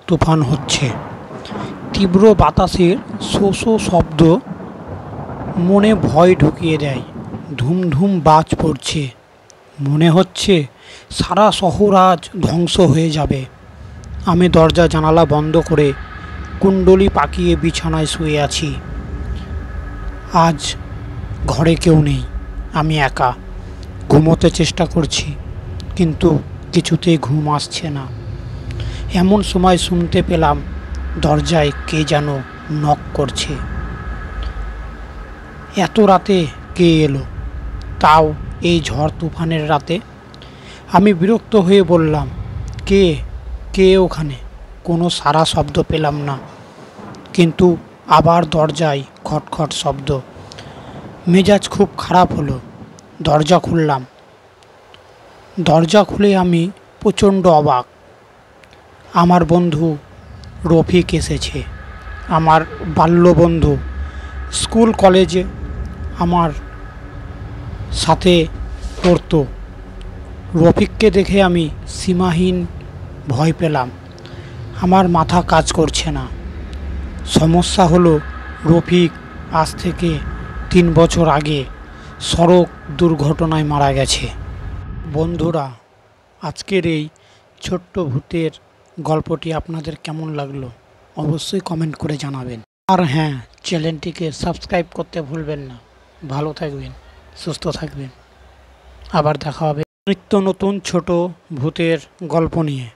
তুফান হচ্ছে। তীব্র বাতাসের শো শো শব্দ মনে ভয় ঢুকিয়ে দেয়। ধুম ধুম বাজ পড়ছে, মনে হচ্ছে সারা শহর আজ ধ্বংস হয়ে যাবে। আমি দরজা জানালা বন্ধ করে কুণ্ডলি পাকিয়ে বিছানায় শুয়ে আছি। আজ ঘরে কেউ নেই, আমি একা। ঘুমোতে চেষ্টা করছি, কিন্তু কিছুতেই ঘুম আসছে না। এমন সময় শুনতে পেলাম দরজায় কে যেন নক করছে। এত রাতে কে এলো, তাও এই ঝড় তুফানের রাতে? আমি বিরক্ত হয়ে বললাম, কে কে ওখানে? কোনো সাড়া শব্দ পেলাম না, কিন্তু আবার দরজায় খটখট শব্দ। মেজাজ খুব খারাপ হলো। দরজা খুললাম। দরজা খুলে আমি প্রচণ্ড অবাক। আমার বন্ধু রফিক এসেছে। আমার বাল্যবন্ধু, স্কুল কলেজে আমার সাথে পড়তো। রফিককে দেখে আমি সীমাহীন ভয় পেলাম। আমার মাথা কাজ করছে না। সমস্যা হলো, রফিক আজ থেকে 3 বছর আগে সড়ক দুর্ঘটনায় মারা গেছে। বন্ধুরা, আজকের এই ছোট্ট ভূতের গল্পটি আপনাদের কেমন লাগলো অবশ্যই কমেন্ট করে জানাবেন। আর হ্যাঁ, চ্যানেলটিকে সাবস্ক্রাইব করতে ভুলবেন না। ভালো থাকবেন, সুস্থ থাকবেন। আবার দেখা হবে নিত্য নতুন ছোট ভূতের গল্প নিয়ে।